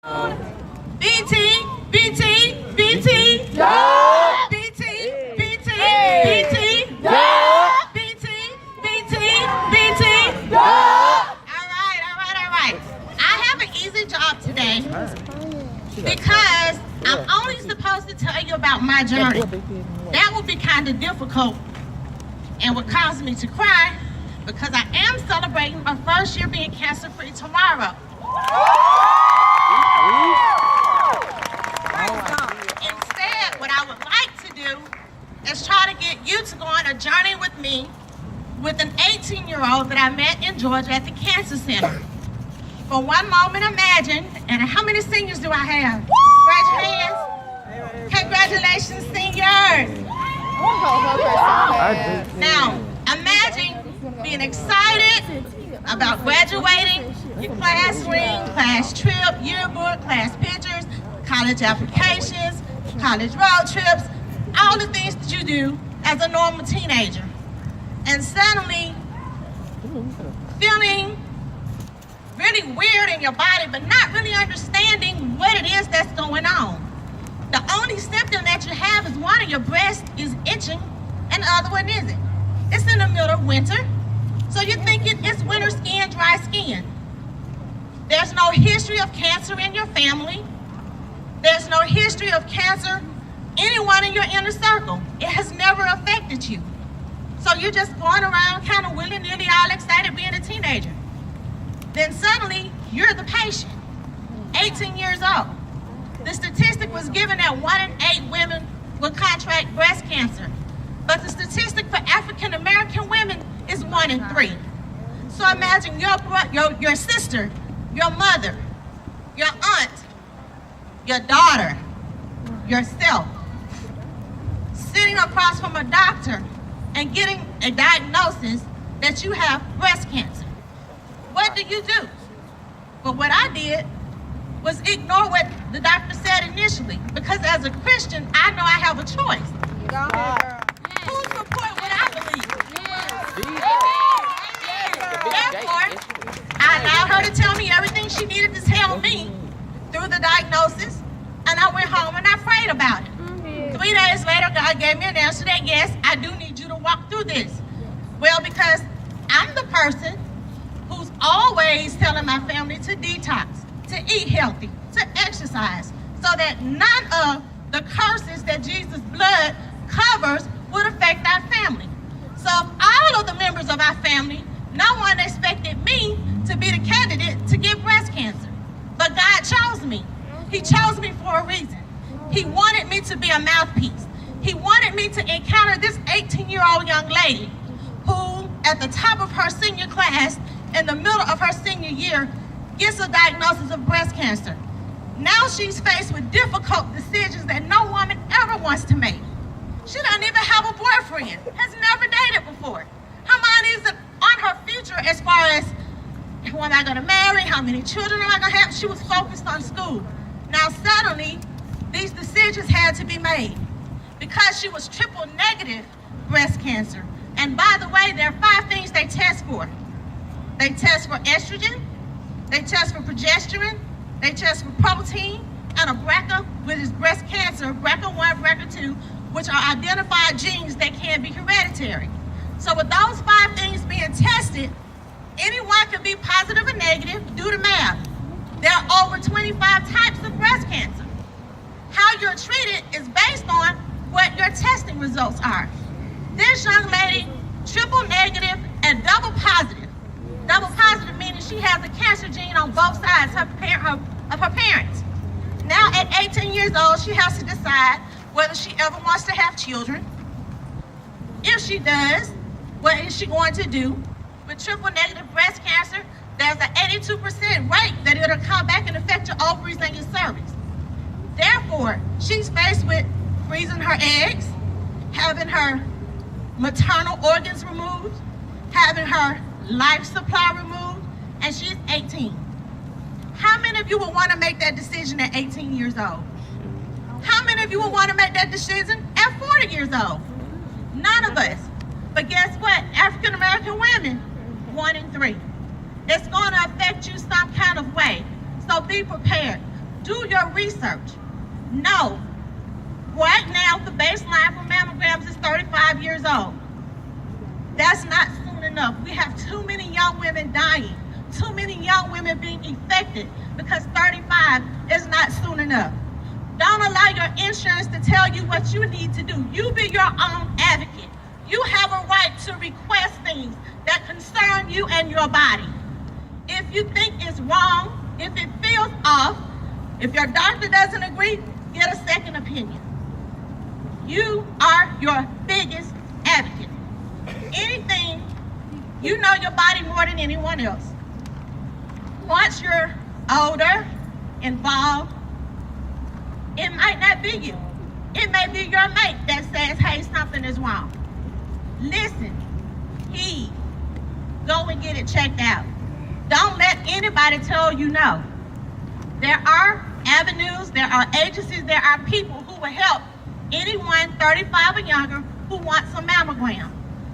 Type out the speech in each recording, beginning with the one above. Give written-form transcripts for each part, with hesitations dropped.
BT, BT, BT. Yeah. BT, BT, BT. Yeah. BT, BT, BT. Yeah. All right. I have an easy job today because I'm only supposed to tell you about my journey. That would be kind of difficult and would cause me to cry because I am celebrating my first year being cancer-free tomorrow. Instead, what I would like to do is try to get you to go on a journey with me with an 18-year-old that I met in Georgia at the Cancer Center. For one moment, imagine, and how many seniors do I have? Raise your hands. Congratulations, seniors. Now, imagine being excited about graduating, your class ring, class trip, yearbook, class pictures, college applications, college road trips, all the things that you do as a normal teenager. And suddenly, feeling really weird in your body, but not really understanding what it is that's going on. The only symptom that you have is one of your breasts is itching and the other one isn't. It's in the middle of winter, so you're thinking it's winter skin, dry skin. There's no history of cancer in your family. There's no history of cancer anyone in your inner circle. It has never affected you. So you're just going around kind of willy-nilly, all excited being a teenager. Then suddenly, you're the patient, 18 years old. The statistic was given that 1 in 8 women will contract breast cancer. But the statistic for African American women is 1 in 3. So imagine your sister, your mother, your aunt, your daughter, yourself, sitting across from a doctor and getting a diagnosis that you have breast cancer. What do you do? But what I did was ignore what the doctor said initially, because as a Christian, I know I have a choice. Who support what I believe? Therefore, I allowed her to tell me everything she needed to tell me through the diagnosis, and I went home and I prayed about it. 3 days later, God gave me an answer that, yes, I do need you to walk through this. Well, because I'm the person who's always telling my family to detox, to eat healthy, to exercise, so that none of the curses that Jesus' blood covers would affect our family. So of all of the members of our family, no one expected me to be the candidate to get breast cancer. But God chose me. He chose me for a reason. He wanted me to be a mouthpiece. He wanted me to encounter this 18-year-old young lady who, at the top of her senior class, in the middle of her senior year, gets a diagnosis of breast cancer. Now she's faced with difficult decisions that no woman ever wants to make. She doesn't even have a boyfriend, has never dated before. Her mind isn't on her future as far as, who am I gonna marry, how many children am I gonna have? She was focused on school. Now suddenly, these decisions had to be made because she was triple negative breast cancer. And by the way, there are 5 things they test for. They test for estrogen, they test for progesterone, they test for protein, and a BRCA, which is breast cancer, BRCA1, BRCA2, which are identified genes that can be hereditary. So with those 5 things being tested, anyone can be positive or negative. Do the math. There are over 25 types of breast cancer. How you're treated is based on what your testing results are. This young lady, triple negative and double positive. Double positive meaning she has a cancer gene on both sides of her parents. Now at 18 years old, she has to decide whether she ever wants to have children. If she does, what is she going to do? With triple negative breast cancer, there's an 82% rate that it'll come back and affect your ovaries and your cervix. Therefore, she's faced with freezing her eggs, having her maternal organs removed, having her life supply removed, and she's 18. How many of you would want to make that decision at 18 years old? How many of you would want to make that decision at 40 years old? None of us. But guess what? African American women, 1 in 3. It's going to affect you some kind of way. So be prepared. Do your research. No. Right now, the baseline for mammograms is 35 years old. That's not soon enough. We have too many young women dying, too many young women being infected because 35 is not soon enough. Don't allow your insurance to tell you what you need to do. You be your own advocate. You have a right to request things that concern you and your body. If you think it's wrong, if it feels off, if your doctor doesn't agree, get a second opinion. You are your biggest advocate. Anything, you know your body more than anyone else. Once you're older, involved, it might not be you. It may be your mate that says, hey, something is wrong. Listen, heed, go and get it checked out. Don't let anybody tell you no. There are avenues, there are agencies, there are people who will help anyone 35 or younger who wants a mammogram.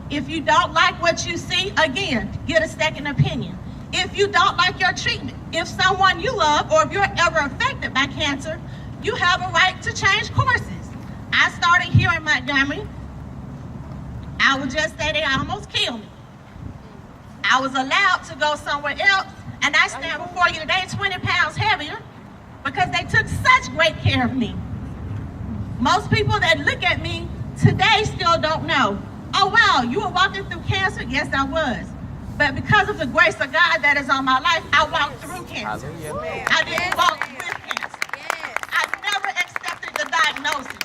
If you don't like what you see, again, get a second opinion. If you don't like your treatment, if someone you love or if you're ever affected by cancer, you have a right to change courses. I started here in Montgomery. I would just say they almost killed me. I was allowed to go somewhere else, and I stand before you today 20 pounds heavier because they took such great care of me. Most people that look at me today still don't know, oh wow, you were walking through cancer? Yes, I was. But because of the grace of God that is on my life, I walked through cancer. I didn't walk with cancer. I never accepted the diagnosis.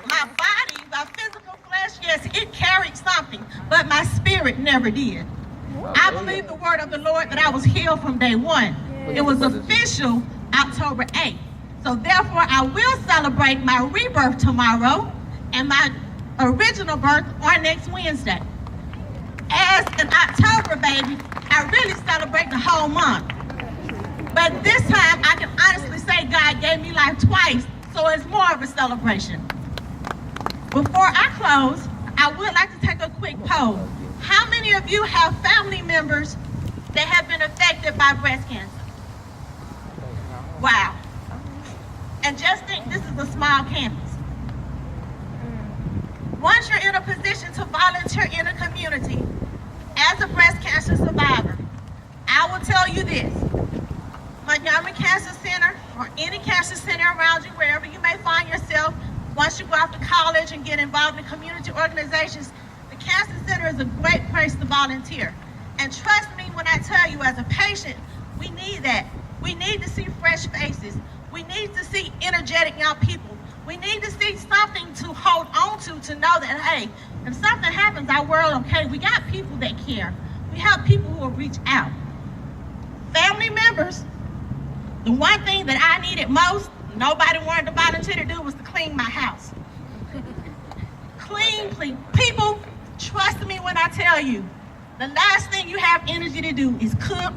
My body, my physical flesh, yes, it carried something, but my spirit never did. I believe the word of the Lord that I was healed from day one. It was official October 8th. So therefore, I will celebrate my rebirth tomorrow and my original birth on next Wednesday. As an October baby, I really celebrate the whole month. But this time, I can honestly say God gave me life twice, so it's more of a celebration. Before I close, I would like to take a quick poll. How many of you have family members that have been affected by breast cancer? Wow. And just think, this is a small campus. Once you're in a position to volunteer in a community as a breast cancer survivor, I will tell you this. Montgomery Cancer Center or any cancer center around you, wherever you may find yourself, once you go off to college and get involved in community organizations, the Cancer Center is a great place to volunteer. And trust me when I tell you, as a patient, we need that. We need to see fresh faces. We need to see energetic young people. We need to see something to hold on to know that, hey, if something happens, our world, okay, we got people that care. We have people who will reach out. Family members, the one thing that I needed most, nobody wanted to volunteer to do, was to clean my house. Clean, please. People, trust me when I tell you, the last thing you have energy to do is cook,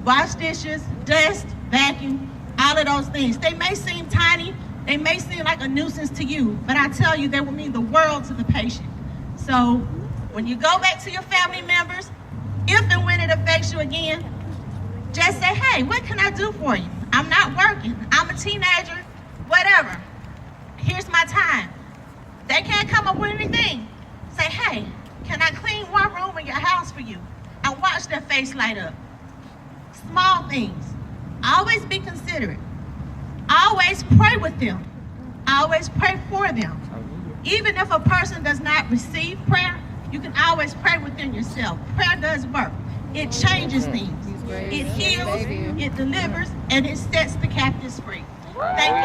wash dishes, dust, vacuum, all of those things. They may seem tiny, they may seem like a nuisance to you, but I tell you, they will mean the world to the patient. So when you go back to your family members, if and when it affects you again, just say, hey, what can I do for you? I'm not working, I'm a teenager, whatever. Here's my time. They can't come up with anything. Say, hey, can I clean one room in your house for you? And watch their face light up. Small things. Always be considerate. Always pray with them. Always pray for them. Even if a person does not receive prayer, you can always pray within yourself. Prayer does work. It changes things. It heals, it delivers, and it sets the captives free. Thank